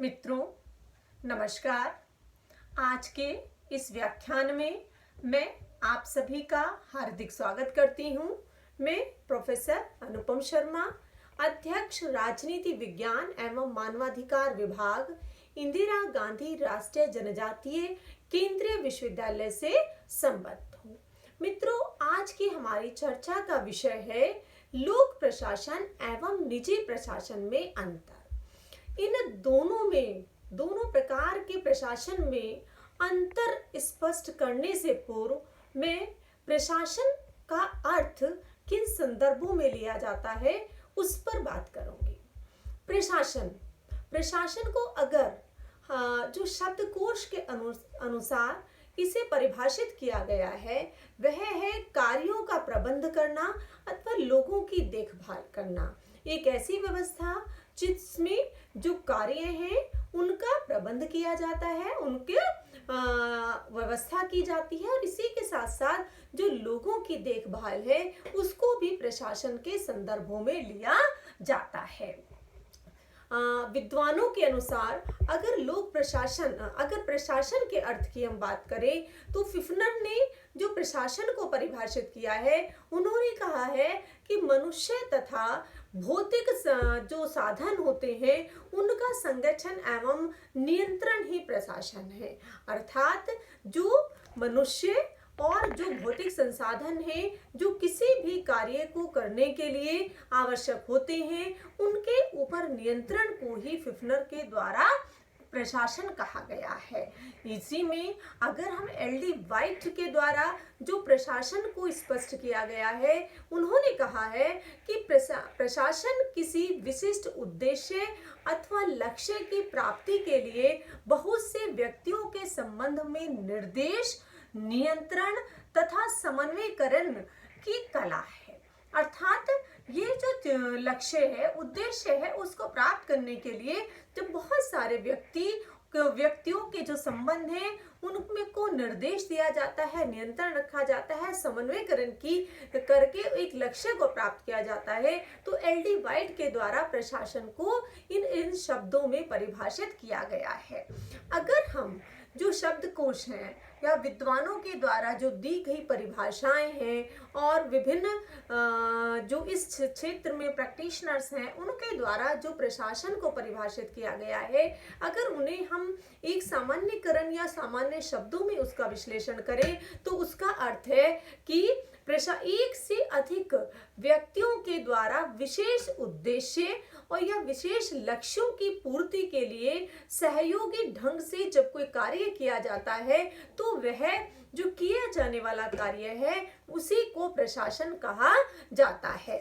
मित्रों, नमस्कार। आज के इस व्याख्यान में मैं आप सभी का हार्दिक स्वागत करती हूँ। मैं प्रोफेसर अनुपम शर्मा, अध्यक्ष राजनीति विज्ञान एवं मानवाधिकार विभाग, इंदिरा गांधी राष्ट्रीय जनजातीय केंद्रीय विश्वविद्यालय से संबद्ध हूँ। मित्रों, आज की हमारी चर्चा का विषय है लोक प्रशासन एवं निजी प्रशासन में अंतर। इन दोनों प्रकार के प्रशासन में अंतर स्पष्ट करने से पूर्व मैं प्रशासन का अर्थ किन संदर्भों में लिया जाता है उस पर बात करूंगी। प्रशासन को अगर जो शब्दकोश के अनुसार इसे परिभाषित किया गया है वह है कार्यों का प्रबंध करना अथवा लोगों की देखभाल करना। एक ऐसी व्यवस्था जिसमें जो कार्य हैं उनका प्रबंध किया जाता है, उनके व्यवस्था की जाती है और इसी के साथ साथ जो लोगों की देखभाल है उसको भी प्रशासन के संदर्भों में लिया जाता है। विद्वानों के अनुसार अगर प्रशासन के अर्थ की हम बात करें तो फिफनर ने जो प्रशासन को परिभाषित किया है उन्होंने कहा है कि मनुष्य तथा भौतिक जो साधन होते हैं उनका संगठन एवं नियंत्रण ही प्रशासन है। अर्थात जो मनुष्य और जो भौतिक संसाधन हैं जो किसी भी कार्य को करने के लिए आवश्यक होते हैं उनके ऊपर नियंत्रण को ही फिफनर के द्वारा प्रशासन कहा गया है। इसी में अगर हम एल.डी. वाइट के द्वारा जो प्रशासन को स्पष्ट किया गया है उन्होंने कहा है कि प्रशासन किसी विशिष्ट उद्देश्य अथवा लक्ष्य की प्राप्ति के लिए बहुत से व्यक्तियों के संबंध में निर्देश, नियंत्रण तथा समन्वयकरण की कला है। अर्थात ये जो लक्ष्य है, उद्देश्य है, उसको प्राप्त करने के लिए जो बहुत सारे व्यक्तियों के जो संबंध हैं उनमें को निर्देश दिया जाता है, नियंत्रण रखा जाता है, समन्वयकरण करके एक लक्ष्य को प्राप्त किया जाता है। तो एल.डी. वाइट के द्वारा प्रशासन को इन शब्दों में परिभाषित किया गया है। अगर हम जो शब्दकोश हैं या विद्वानों के द्वारा जो दी गई परिभाषाएं हैं और विभिन्न जो इस क्षेत्र में प्रैक्टिशनर्स हैं उनके द्वारा जो प्रशासन को परिभाषित किया गया है, अगर उन्हें हम एक सामान्यकरण या सामान्य शब्दों में उसका विश्लेषण करें तो उसका अर्थ है कि एक से अधिक व्यक्तियों के द्वारा विशेष उद्देश्य और या विशेष लक्ष्यों की पूर्ति के लिए सहयोगी ढंग से जब कोई कार्य किया जाता है तो वह जो किया जाने वाला कार्य है उसी को प्रशासन कहा जाता है।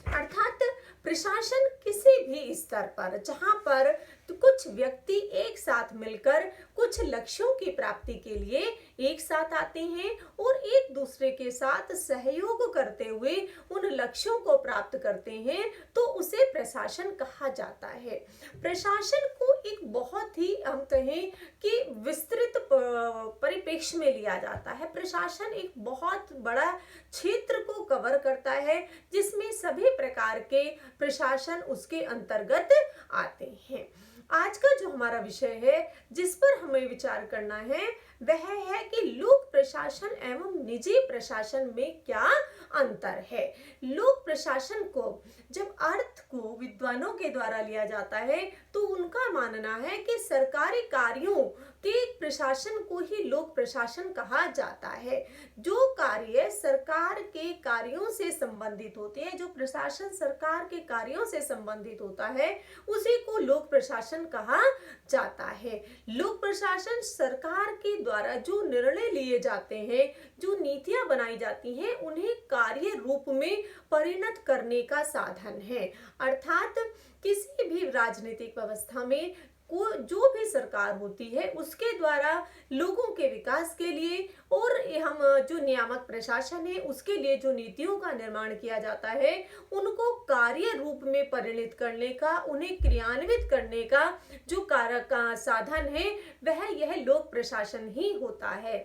अर्थात प्रशासन किसी भी स्तर पर जहां पर तो कुछ व्यक्ति एक साथ मिलकर कुछ लक्ष्यों की प्राप्ति के लिए एक साथ आते हैं और एक दूसरे के साथ सहयोग करते हुए उन लक्ष्यों को प्राप्त करते हैं तो उसे प्रशासन कहा जाता है। प्रशासन को एक बहुत ही हम कहें कि विस्तृत परिप्रेक्ष्य में लिया जाता है। प्रशासन एक बहुत बड़ा क्षेत्र को कवर करता है जिसमें सभी प्रकार के प्रशासन उसके अंतर्गत आते हैं। आज का जो हमारा विषय है जिस पर हमें विचार करना है वह है कि लोक प्रशासन एवं निजी प्रशासन में क्या अंतर है। लोक प्रशासन को जब अर्थ को विद्वानों के द्वारा लिया जाता है तो उनका मानना है कि सरकारी कार्यों के प्रशासन को ही लोक प्रशासन कहा जाता है। जो कार्य सरकार के कार्यों से संबंधित होते हैं, जो प्रशासन सरकार के कार्यों से संबंधित होता है उसी को लोक प्रशासन कहा जाता है। लोक प्रशासन सरकार के द्वारा जो निर्णय लिए जाते हैं, जो नीतियां बनाई जाती हैं उन्हें कार्य रूप में परिणत करने का साधन है। अर्थात किसी भी राजनीतिक व्यवस्था में जो भी सरकार होती है उसके द्वारा लोगों के विकास के लिए और हम जो नियामक प्रशासन है उसके लिए जो नीतियों का निर्माण किया जाता है उनको कार्य रूप में परिणत करने का, उन्हें क्रियान्वित करने का जो कारक का साधन है वह यह लोक प्रशासन ही होता है।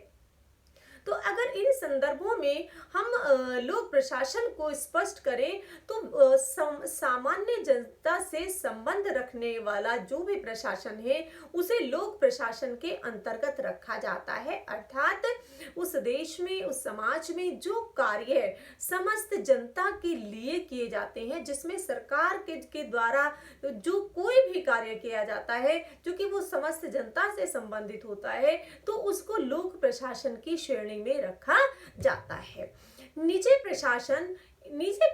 तो अगर इन संदर्भों में हम लोक प्रशासन को स्पष्ट करें तो सामान्य जनता से संबंध रखने वाला जो भी प्रशासन है उसे लोक प्रशासन के अंतर्गत रखा जाता है। अर्थात उस देश में, उस समाज में जो कार्य समस्त जनता के लिए किए जाते हैं, जिसमें सरकार के द्वारा जो कोई भी कार्य किया जाता है जो कि वो समस्त जनता से संबंधित होता है, तो उसको लोक प्रशासन की श्रेणी में रखा जाता है। निजी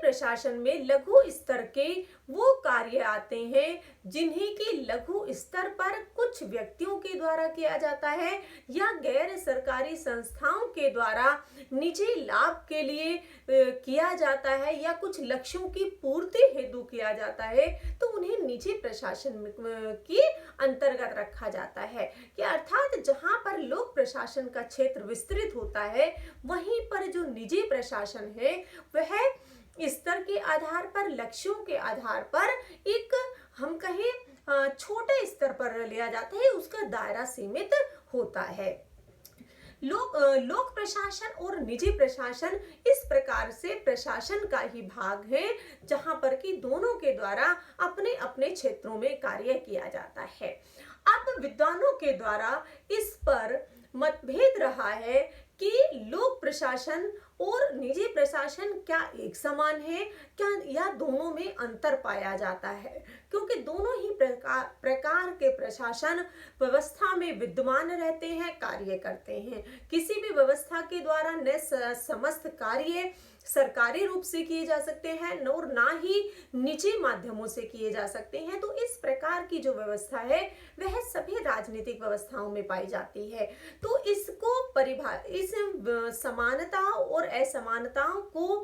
प्रशासन में लघु स्तर के वो कार्य आते हैं जिन्हें कि लघु स्तर पर कुछ व्यक्तियों के द्वारा किया जाता है या गैर सरकारी संस्थाओं के द्वारा निजी लाभ के लिए किया जाता है या कुछ लक्ष्यों की पूर्ति हेतु किया जाता है, तो उन्हें निजी प्रशासन की अंतर्गत रखा जाता है। कि अर्थात जहां पर लोक प्रशासन का क्षेत्र विस्तृत होता है, वहीं पर जो निजी प्रशासन है वह स्तर के आधार पर, लक्ष्यों के आधार पर एक हम कहें छोटे स्तर पर लिया जाता है, उसका दायरा सीमित होता है। लोक प्रशासन और निजी प्रशासन इस प्रकार से प्रशासन का ही भाग है जहां पर कि दोनों के द्वारा अपने अपने क्षेत्रों में कार्य किया जाता है। अब विद्वानों के द्वारा इस पर मतभेद रहा है कि लोक प्रशासन और निजी प्रशासन क्या एक समान है, क्या या दोनों में अंतर पाया जाता है, क्योंकि दोनों ही प्रकार के प्रशासन व्यवस्था में विद्यमान रहते हैं, कार्य करते हैं। किसी भी व्यवस्था के द्वारा न समस्त कार्य सरकारी रूप से किए जा सकते हैं और ना ही निजी माध्यमों से किए जा सकते हैं। तो इस प्रकार की जो व्यवस्था है वह सभी राजनीतिक व्यवस्थाओं में पाई जाती है। तो इसको इस समानताओं और असमानताओं को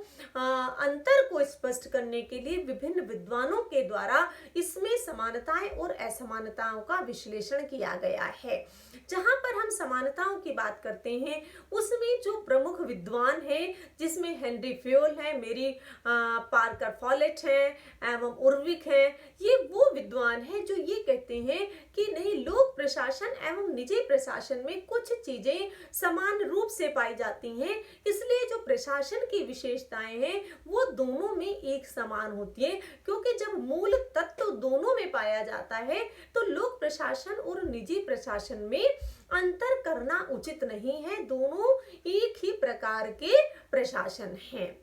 अंतर को स्पष्ट करने के लिए विभिन्न विद्वानों के द्वारा इसमें समानताएं और असमानताओं का विश्लेषण किया गया है। जहां पर हम समानताओं की बात करते हैं उसमें जो प्रमुख विद्वान हैं, जिसमें हेनरी फ्योल है, मेरी पार्कर फॉलेट है एवं उर्विक है, ये वो विद्वान हैं जो ये कहते हैं कि नहीं, लोक प्रशासन एवं निजी प्रशासन में कुछ चीजें समान रूप से पाई जाती हैं, इसलिए जो प्रशासन की विशेषताएं हैं वो दोनों में एक समान होती है। क्योंकि जब मूल तत्व दोनों में पाया जाता है तो लोक प्रशासन और निजी प्रशासन में अंतर करना उचित नहीं है, दोनों एक ही प्रकार के प्रशासन हैं।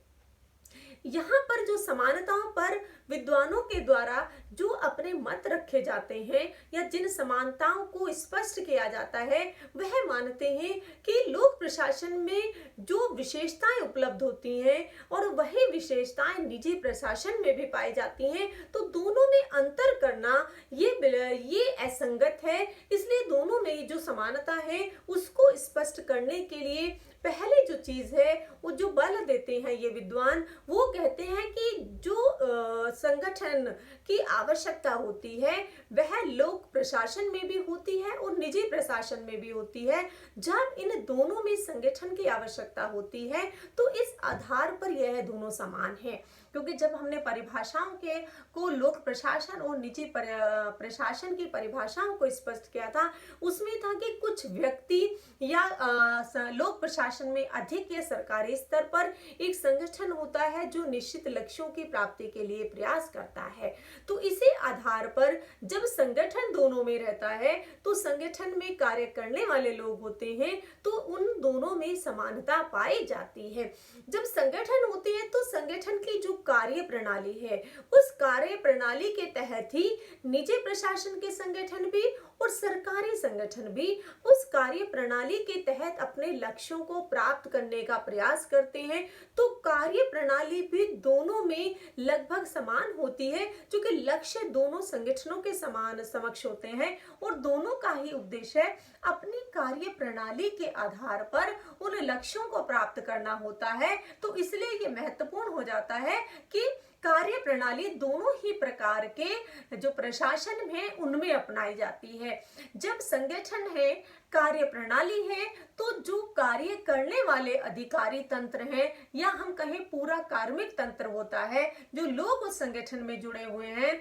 यहाँ पर जो समानताओं पर विद्वानों के द्वारा जो अपने मत रखे जाते हैं या जिन समानताओं को स्पष्ट किया जाता है, वह मानते हैं कि लोक प्रशासन में जो विशेषताएं उपलब्ध होती हैं और वही विशेषताएं निजी प्रशासन में भी पाई जाती हैं, तो दोनों में अंतर करना ये असंगत है। इसलिए दोनों में जो समानता है उसको स्पष्ट करने के लिए पहले जो चीज है वो जो बल देते हैं ये विद्वान, वो कहते हैं कि जो संगठन की आवश्यकता होती है वह लोक प्रशासन में भी होती है और निजी प्रशासन में भी होती है। जब इन दोनों में संगठन की आवश्यकता होती है तो इस आधार पर यह दोनों समान है। क्योंकि जब हमने परिभाषाओं को लोक प्रशासन और निजी प्रशासन की परिभाषाओं को स्पष्ट किया था, उसमें था कि कुछ व्यक्ति या लोक प्रशासन में अधिक या सरकारी स्तर पर एक संगठन होता है जो निश्चित लक्ष्यों की प्राप्ति के लिए प्रयास करता है। तो इसी आधार पर जब संगठन दोनों में रहता है तो संगठन में कार्य करने वाले लोग होते हैं, तो उन दोनों में समानता पाई जाती है। जब संगठन होते हैं तो संगठन की जो कार्य प्रणाली है उस कार्य प्रणाली के तहत ही निजी प्रशासन के संगठन भी और सरकारी संगठन भी उस कार्य प्रणाली के तहत अपने लक्ष्यों को प्राप्त करने का प्रयास करते हैं। तो कार्य प्रणाली भी दोनों में लगभग समान होती है, क्योंकि लक्ष्य दोनों संगठनों के समान समक्ष होते हैं और दोनों का ही उद्देश्य है अपनी कार्य प्रणाली के आधार पर उन लक्ष्यों को प्राप्त करना होता है। तो इसलिए ये महत्वपूर्ण हो जाता है कि कार्य प्रणाली दोनों ही प्रकार के जो प्रशासन है उनमें अपनाई जाती है। जब संगठन है, कार्य प्रणाली है, तो जो कार्य करने वाले अधिकारी तंत्र हैं या हम कहें पूरा कार्मिक तंत्र होता है, जो लोग उस संगठन में जुड़े हुए हैं,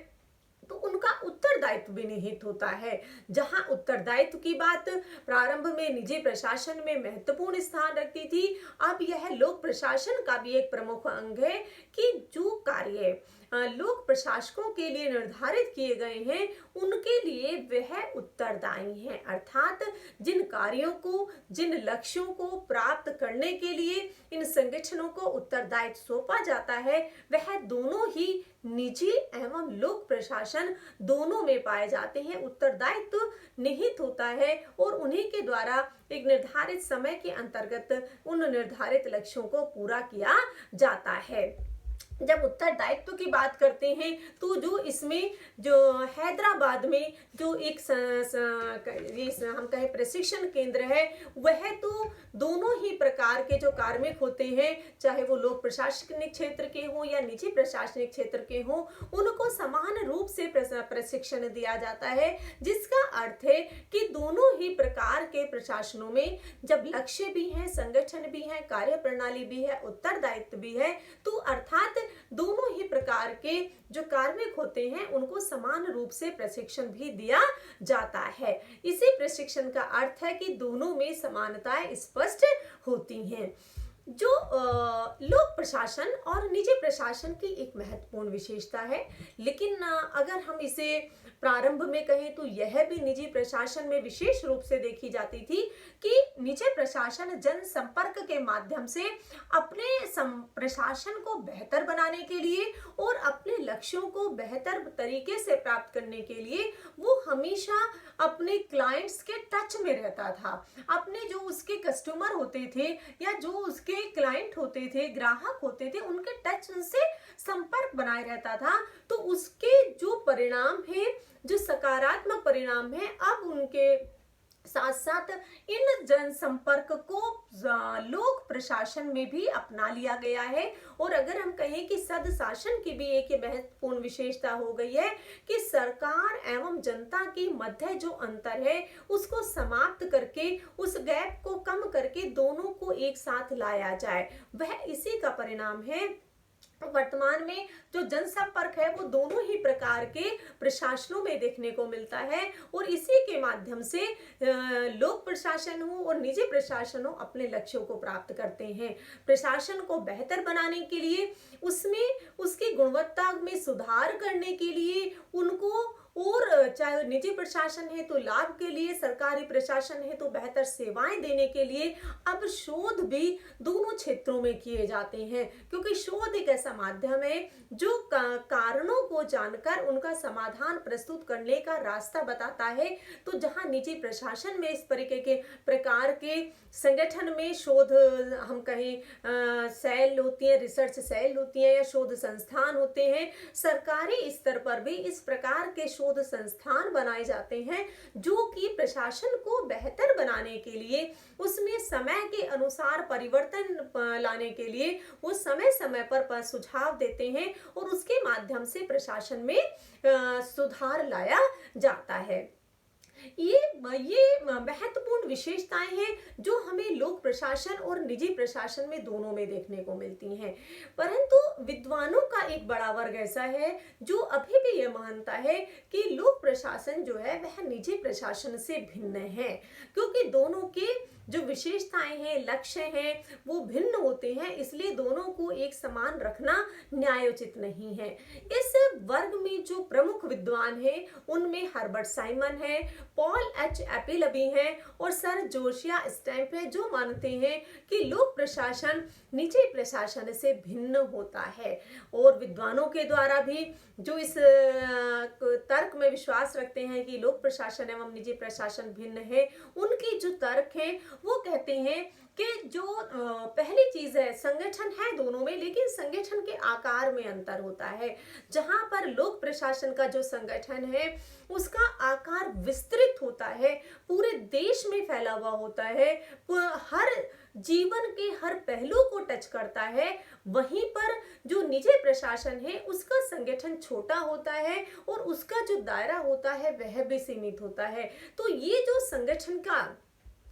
तो उनका उत्तरदायित्व उत्तरदायित्व भी निहित होता है। जहां उत्तरदायित्व की बात प्रारंभ में निजी प्रशासन में महत्वपूर्ण स्थान रखती थी, अब यह लोक प्रशासन का भी एक प्रमुख अंग है कि जो कार्य लोक प्रशासकों के लिए निर्धारित किए गए हैं, उनके लिए वह उत्तरदायी हैं। अर्थात जिन कार्यों को, जिन लक्ष्यों को प्राप्त करने के लिए इन संगठनों को उत्तरदायित्व सौंपा जाता है, वह दोनों ही निजी एवं लोक प्रशासन दोनों में पाए जाते हैं। उत्तरदायित्व निहित होता है और उन्हीं के द्वारा एक निर्धारित समय के अंतर्गत उन निर्धारित लक्ष्यों को पूरा किया जाता है। जब उत्तरदायित्व की बात करते हैं तो जो इसमें जो हैदराबाद में जो एक हम कहें प्रशिक्षण केंद्र है, वह तो दोनों ही प्रकार के जो कार्मिक होते हैं, चाहे वो लोक प्रशासनिक क्षेत्र के हों या निजी प्रशासनिक क्षेत्र के हों, उनको समान रूप से प्रशिक्षण दिया जाता है। जिसका अर्थ है कि दोनों ही प्रकार के प्रशासनों में जब लक्ष्य भी है, संगठन भी है, कार्य प्रणाली भी है, उत्तरदायित्व भी है, तो अर्थात दोनों ही प्रकार के जो कार्मिक होते हैं उनको समान रूप से प्रशिक्षण भी दिया जाता है। इसी प्रशिक्षण का अर्थ है कि दोनों में समानताएं स्पष्ट होती हैं। जो लोक प्रशासन और निजी प्रशासन की एक महत्वपूर्ण विशेषता है, लेकिन अगर हम इसे प्रारंभ में कहें तो यह भी निजी प्रशासन में विशेष रूप से देखी जाती थी कि निजी प्रशासन जनसंपर्क के माध्यम से अपने प्रशासन को बेहतर बनाने के लिए और अपने लक्ष्यों को बेहतर तरीके से प्राप्त करने के लिए वो हमेशा अपने क्लाइंट्स के टच में रहता था। अपने जो उसके कस्टमर होते थे या जो उसके क्लाइंट होते थे, ग्राहक होते थे, उनके टच, उनसे संपर्क बनाए रहता था। तो उसके जो परिणाम है, जो सकारात्मक परिणाम है, अब उनके साथ साथ इन जनसंपर्क को लोक प्रशासन में भी अपना लिया गया है। और अगर हम कहें कि सदशासन की भी एक महत्वपूर्ण विशेषता हो गई है कि सरकार एवं जनता के मध्य जो अंतर है उसको समाप्त करके, उस गैप को कम करके दोनों को एक साथ लाया जाए, वह इसी का परिणाम है। वर्तमान में जो जनसंपर्क है वो दोनों ही प्रकार के प्रशासनों में देखने को मिलता है और इसी के माध्यम से लोक प्रशासन हो और निजी प्रशासन हो अपने लक्ष्यों को प्राप्त करते हैं। प्रशासन को बेहतर बनाने के लिए, उसमें उसकी गुणवत्ता में सुधार करने के लिए उनको, और चाहे निजी प्रशासन है तो लाभ के लिए, सरकारी प्रशासन है तो बेहतर सेवाएं देने के लिए अब शोध भी दोनों क्षेत्रों में किए जाते हैं। क्योंकि शोध एक ऐसा माध्यम है जो कारणों को जानकर उनका समाधान प्रस्तुत करने का रास्ता बताता है। तो जहां निजी प्रशासन में इस तरीके के प्रकार के संगठन में शोध, हम कहें सेल होती है, रिसर्च सेल होती है या शोध संस्थान होते हैं, सरकारी स्तर पर भी इस प्रकार के शोध संस्थान बनाए जाते हैं जो कि प्रशासन को बेहतर बनाने के लिए, उसमें समय के अनुसार परिवर्तन लाने के लिए वो समय समय पर सुझाव देते हैं और उसके माध्यम से प्रशासन में सुधार लाया जाता है। ये महत्वपूर्ण विशेषताएं हैं जो हमें लोक प्रशासन और निजी प्रशासन में दोनों में देखने को मिलती हैं। परंतु विद्वानों का एक बड़ा वर्ग ऐसा है जो अभी भी ये मानता है कि लोक प्रशासन जो है वह निजी प्रशासन से भिन्न है, क्योंकि दोनों के जो विशेषताएं हैं, लक्ष्य हैं, वो भिन्न होते हैं, इसलिए दोनों को एक समान रखना न्यायोचित नहीं है। इस वर्ग में जो प्रमुख विद्वान हैं उनमें हर्बर्ट साइमन है, पॉल एच एपिलबी है और सर जोशिया स्टैम्प है, जो मानते हैं कि लोक प्रशासन निजी प्रशासन से भिन्न होता है। और विद्वानों के द्वारा भी जो इस तर्क में विश्वास रखते हैं कि लोक प्रशासन एवं निजी प्रशासन भिन्न है, उनकी जो तर्क है वो कहते हैं कि जो पहली चीज है, संगठन है दोनों में, लेकिन संगठन के आकार में अंतर होता है। जहां पर लोक प्रशासन का जो संगठन है उसका आकार विस्तृत होता है, पूरे देश में फैला हुआ होता है, हर जीवन के हर पहलू को टच करता है। वहीं पर जो निजी प्रशासन है उसका संगठन छोटा होता है और उसका जो दायरा होता है वह भी सीमित होता है। तो ये जो संगठन का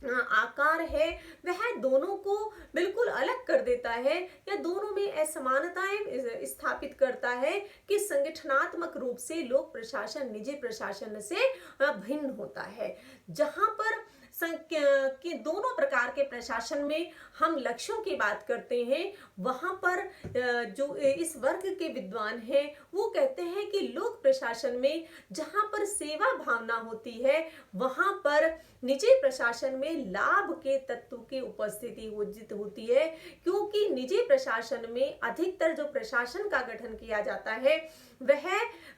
आकार है वह दोनों को बिल्कुल अलग कर देता है या दोनों में असमानताएं स्थापित करता है कि संगठनात्मक रूप से लोक प्रशासन निजी प्रशासन से भिन्न होता है। जहां पर कि दोनों प्रकार के प्रशासन में हम लक्ष्यों की बात करते हैं, वहां पर जो इस वर्ग के विद्वान हैं वो कहते हैं कि लोक प्रशासन में जहां पर सेवा भावना होती है वहां पर निजी प्रशासन में लाभ के तत्व की उपस्थिति उचित होती है, क्योंकि निजी प्रशासन में अधिकतर जो प्रशासन का गठन किया जाता है वह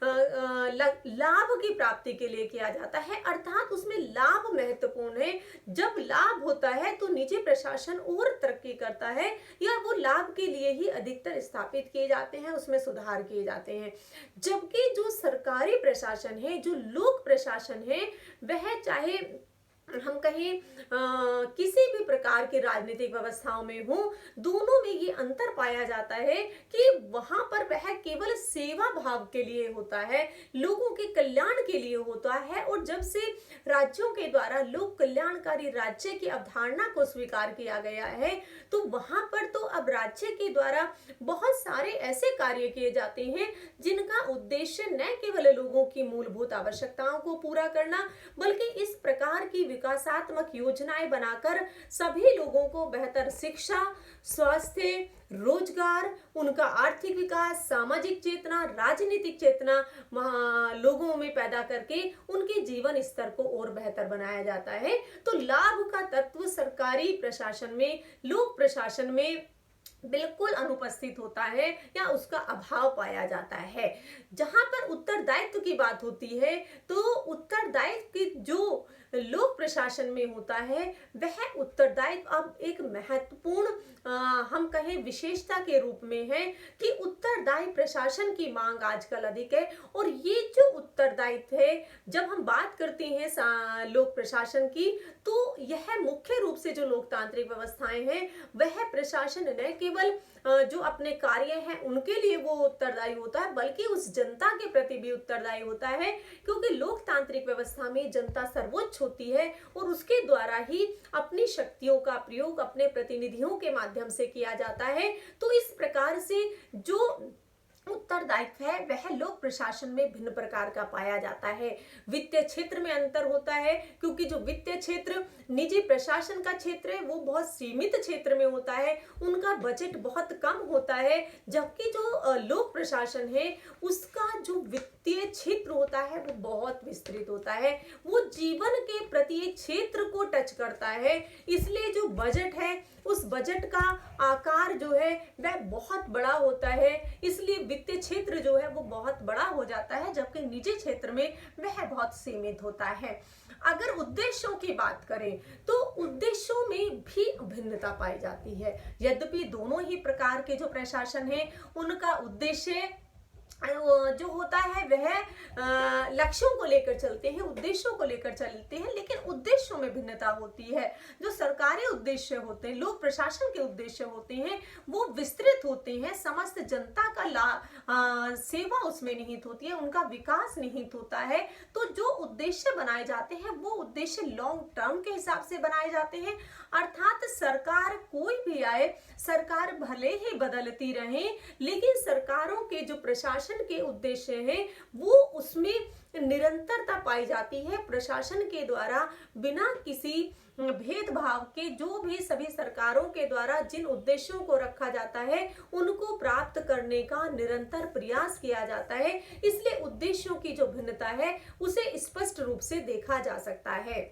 लाभ की प्राप्ति के लिए किया जाता है, अर्थात उसमें लाभ महत्वपूर्ण है। जब लाभ होता है तो निजी प्रशासन और तरक्की करता है या वो लाभ के लिए ही अधिकतर स्थापित किए जाते हैं, उसमें सुधार किए जाते हैं। जबकि जो सरकारी प्रशासन है, जो लोक प्रशासन है, वह चाहे हम कहें किसी भी प्रकार की राजनीतिक व्यवस्थाओं में हो, दोनों में ये अंतर पाया जाता है कि वहां पर वह केवल सेवा भाव के लिए होता है, लोगों के कल्याण के लिए होता है। और जब से राज्यों के द्वारा लोक कल्याणकारी राज्य की अवधारणा को स्वीकार किया गया है तो वहां पर तो अब राज्य के द्वारा बहुत सारे ऐसे कार्य किए जाते हैं जिनका उद्देश्य न केवल लोगों की मूलभूत आवश्यकताओं को पूरा करना, बल्कि इस प्रकार की विकासात्मक योजनाएं बनाकर सभी लोगों को बेहतर शिक्षा, स्वास्थ्य, रोजगार, उनका आर्थिक विकास, सामाजिक चेतना, राजनीतिक चेतना लोगों में पैदा करके उनके जीवन स्तर को और बेहतर बनाया जाता है। तो लाभ का तत्व सरकारी प्रशासन में, लोक प्रशासन में बिल्कुल अनुपस्थित होता है या उसका अभाव पाया जाता है। जहां पर उत्तरदायित्व की बात होती है तो उत्तरदायित्व की जो लोक प्रशासन में होता है वह उत्तरदायित्व अब एक महत्वपूर्ण हम कहें विशेषता के रूप में है कि उत्तरदायी प्रशासन की मांग आजकल अधिक है। और ये जो उत्तरदायित्व है, जब हम बात करते हैं लोक प्रशासन की, तो यह मुख्य रूप से जो लोकतांत्रिक व्यवस्थाएं हैं वह प्रशासन न केवल जो अपने कार्य हैं उनके लिए वो उत्तरदायी होता है, बल्कि उस जनता के प्रति भी उत्तरदायी होता है, क्योंकि लोकतांत्रिक व्यवस्था में जनता सर्वोच्च होती है और उसके द्वारा ही अपनी शक्तियों का प्रयोग अपने प्रतिनिधियों के माध्यम से किया जाता है। तो इस प्रकार से जो उत्तरदायित्व है वह लोक प्रशासन में भिन्न प्रकार का पाया जाता है। वित्तीय क्षेत्र में अंतर होता है, क्योंकि जो वित्तीय क्षेत्र निजी प्रशासन का क्षेत्र है वो बहुत सीमित क्षेत्र में होता है, उनका बजट बहुत कम होता है, जबकि जो लोक प्रशासन है उसका जो वित्तीय क्षेत्र होता है वो बहुत विस्तृत होता है, वो जीवन के प्रत्येक क्षेत्र को टच करता है। इसलिए जो बजट है उस बजट का आकार जो है वह बहुत बड़ा होता है, इसलिए वित्तीय क्षेत्र जो है वो बहुत बड़ा हो जाता है, जबकि निजी क्षेत्र में वह बहुत सीमित होता है। अगर उद्देश्यों की बात करें तो उद्देश्यों में भी भिन्नता पाई जाती है। यद्यपि दोनों ही प्रकार के जो प्रशासन है उनका उद्देश्य जो होता है वह लक्ष्यों को लेकर चलते हैं, उद्देश्यों को लेकर चलते हैं, लेकिन उद्देश्यों में भिन्नता होती है। जो सरकारी उद्देश्य होते हैं, लोक प्रशासन के उद्देश्य होते हैं, वो विस्तृत होते हैं, समस्त जनता का सेवा उसमें निहित होती है, उनका विकास निहित होता है। तो जो उद्देश्य बनाए जाते हैं वो उद्देश्य लॉन्ग टर्म के हिसाब से बनाए जाते हैं, अर्थात सरकार कोई भी आए, सरकार भले ही बदलती रहे, लेकिन सरकारों के जो प्रशासन के उद्देश्य हैं वो उसमें निरंतरता पाई जाती है। प्रशासन के द्वारा बिना किसी भेदभाव के जो भी सभी सरकारों के द्वारा जिन उद्देश्यों को रखा जाता है उनको प्राप्त करने का निरंतर प्रयास किया जाता है। इसलिए उद्देश्यों की जो भिन्नता है उसे स्पष्ट रूप से देखा जा सकता है।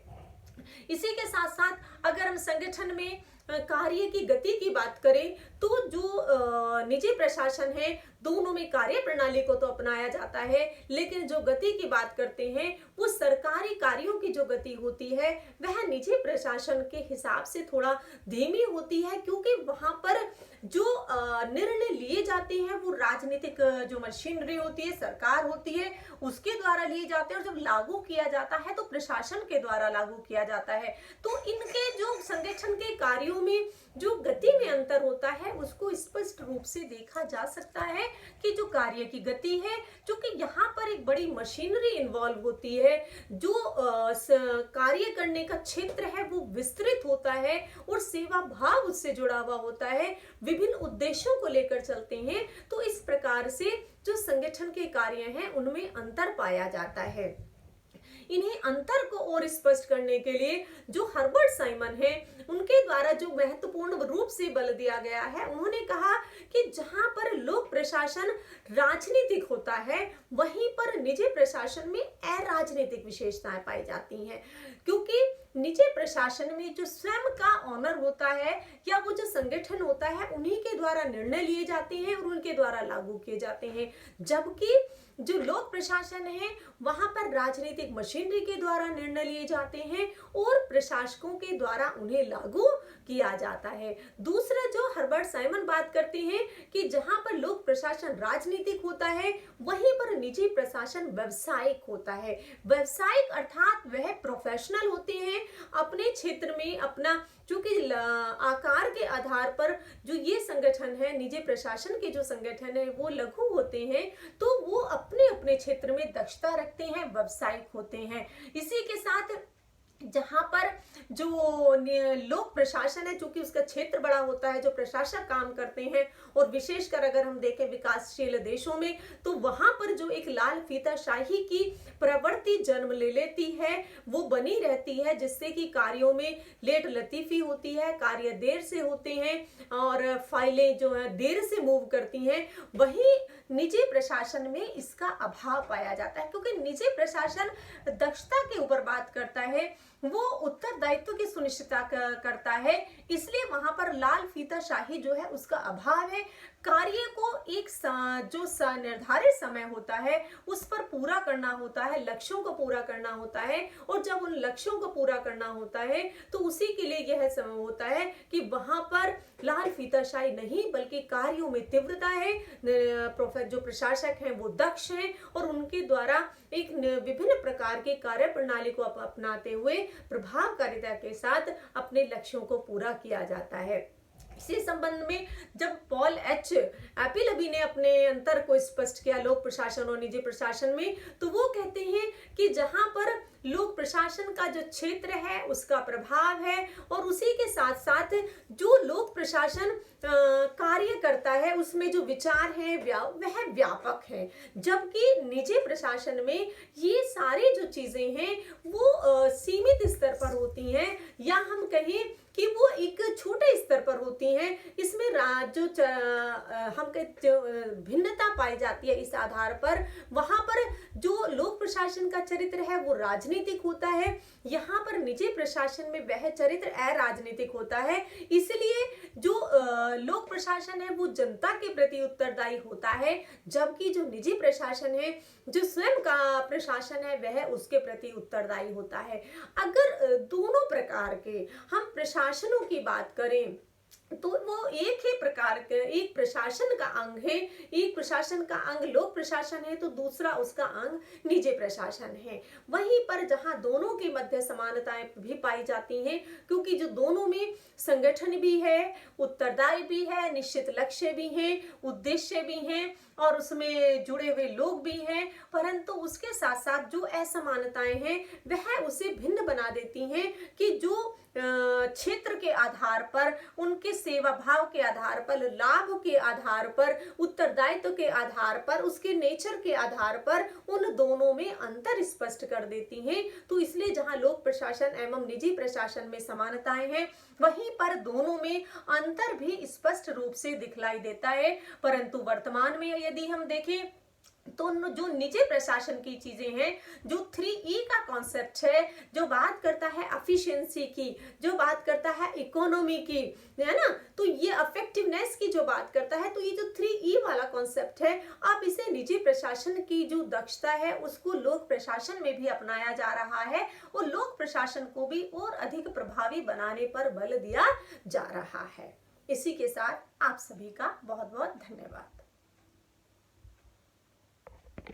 इसी के साथ साथ अगर हम संगठन में कार्य की गति की बात करें तो जो निजी प्रशासन है दोनों में कार्य प्रणाली को तो अपनाया जाता है, लेकिन जो गति की बात करते हैं वो सरकारी कार्यों की जो गति होती है वह निजी प्रशासन के हिसाब से थोड़ा धीमी होती है, क्योंकि वहां पर जो निर्णय लिए जाते हैं वो राजनीतिक जो मशीनरी होती है, सरकार होती है, उसके द्वारा लिए जाते हैं, और जब लागू किया जाता है तो प्रशासन के द्वारा लागू किया जाता है। तो इनके जो संगठन के कार्यों में जो गति में अंतर होता है उसको स्पष्ट रूप से देखा जा सकता है कि जो कार्य की गति है, क्योंकि यहाँ पर एक बड़ी मशीनरी इन्वॉल्व होती है, जो कार्य करने का क्षेत्र है वो विस्तृत होता है और सेवा भाव उससे जुड़ा हुआ होता है, विभिन्न उद्देश्यों को लेकर चलते हैं। तो इस प्रकार से जो संगठन के कार्य हैं उनमें अंतर पाया जाता है। इन्हें अंतर को और स्पष्ट करने के लिए जो हर्बर्ट साइमन है उनके द्वारा जो महत्वपूर्ण रूप से बल दिया गया है, उन्होंने कहा कि जहां पर लोक प्रशासन राजनीतिक होता है वहीं पर निजी प्रशासन में अराजनीतिक विशेषताएं पाई जाती हैं, क्योंकि निजी प्रशासन में जो स्वयं का ऑनर होता है या वो जो संगठन होता है उन्हीं के द्वारा निर्णय लिए जाते हैं और उनके द्वारा लागू किए जाते हैं, जबकि जो लोक प्रशासन है वहां पर राजनीतिक मशीनरी के द्वारा निर्णय लिए जाते हैं और प्रशासकों के द्वारा उन्हें लागू किया जाता है। दूसरा जो हर्बर्ट साइमन बात करते हैं कि जहां पर लोक प्रशासन राजनीतिक होता है वहीं पर निजी प्रशासन व्यवसायिक होता है। व्यवसायिक अर्थात वह प्रोफेशनल होते हैं, अपने क्षेत्र में अपना, क्योंकि आकार के आधार पर जो ये संगठन है, निजी प्रशासन के जो संगठन है वो लघु होते हैं, तो वो अपने अपने क्षेत्र में दक्षता रखते हैं, व्यवसायिक होते हैं। इसी के साथ जहां पर जो लोक प्रशासन है, चूंकि उसका क्षेत्र बड़ा होता है, जो प्रशासक काम करते हैं, और विशेषकर अगर हम देखें विकासशील देशों में तो वहां पर जो एक लाल फीताशाही की प्रवृत्ति जन्म ले लेती है वो बनी रहती है, जिससे कि कार्यों में लेट लतीफी होती है, कार्य देर से होते हैं और फाइलें जो है देर से मूव करती हैं। वहीं निजी प्रशासन में इसका अभाव पाया जाता है, क्योंकि निजी प्रशासन दक्षता के ऊपर बात करता है, वो उत्तरदायित्व की सुनिश्चितता करता है, इसलिए वहां पर लाल फीताशाही जो है उसका अभाव है। कार्य को एक जो निर्धारित समय होता है उस पर पूरा करना होता है, लक्ष्यों को पूरा करना होता है, और जब उन लक्ष्यों को पूरा करना होता है तो उसी के लिए यह समय होता है कि वहां पर लाल फीताशाही नहीं बल्कि कार्यों में तीव्रता है। जो प्रशासक हैं वो दक्ष हैं और उनके द्वारा एक विभिन्न प्रकार के कार्य प्रणाली को अपनाते हुए प्रभावकारिता के साथ अपने लक्ष्यों को पूरा किया जाता है। इसी संबंध में जब पॉल एच एपिलबी ने अपने अंतर को स्पष्ट किया लोक प्रशासन और निजी प्रशासन में, तो वो कहते हैं कि जहां पर लोक प्रशासन का जो क्षेत्र है उसका प्रभाव है और उसी के साथ साथ जो लोक प्रशासन कार्य करता है उसमें जो विचार है वह व्यापक है, जबकि निजी प्रशासन में ये सारी जो चीजें हैं वो सीमित स्तर पर होती हैं, या हम कहें कि वो एक छोटे स्तर पर होती हैं। इसमें जो हम भिन्नता पाई जाती है इस आधार पर, वहां पर जो लोक प्रशासन का चरित्र है वो राजनीतिक होता है, यहाँ पर निजी प्रशासन में वह चरित्र अराजनीतिक होता है। इसलिए जो लोक प्रशासन है वो जनता के प्रति उत्तरदायी होता है, जबकि जो निजी प्रशासन है, जो स्वयं का प्रशासन है, वह उसके प्रति उत्तरदायी होता है। अगर दोनों प्रकार के हम प्रशासनों की बात करें तो वो एक ही प्रकार के, एक प्रशासन का अंग है, एक प्रशासन का अंग लोक प्रशासन है तो दूसरा उसका अंग निजी प्रशासन है। वहीं पर जहां दोनों के मध्य समानताएं भी पाई जाती हैं, क्योंकि जो दोनों में संगठन भी है, उत्तरदायी भी है, निश्चित लक्ष्य भी हैं, उद्देश्य भी हैं और उसमें जुड़े हुए लोग भी हैं, परंतु उसके साथ साथ जो असमानताएं हैं वह उसे भिन्न बना देती हैं कि जो क्षेत्र के आधार पर, उनके सेवा भाव के आधार पर, लाभ के आधार पर, उत्तरदायित्व के आधार पर, उसके नेचर के आधार पर उन दोनों में अंतर स्पष्ट कर देती हैं। तो इसलिए जहां लोक प्रशासन एवं निजी प्रशासन में समानताएं हैं वहीं पर दोनों में अंतर भी स्पष्ट रूप से दिखलाई देता है। परंतु वर्तमान में यदि हम देखें तो जो निजी प्रशासन की चीजें हैं, जो 3E का कॉन्सेप्ट है, जो बात करता है एफिशिएंसी की, जो बात करता है इकोनॉमी की, है ना, तो ये इफेक्टिवनेस की जो बात करता है, तो ये जो 3E वाला कॉन्सेप्ट है, अब इसे निजी प्रशासन की जो दक्षता है उसको लोक प्रशासन में भी अपनाया जा रहा है और लोक प्रशासन को भी और अधिक प्रभावी बनाने पर बल दिया जा रहा है। इसी के साथ आप सभी का बहुत बहुत धन्यवाद।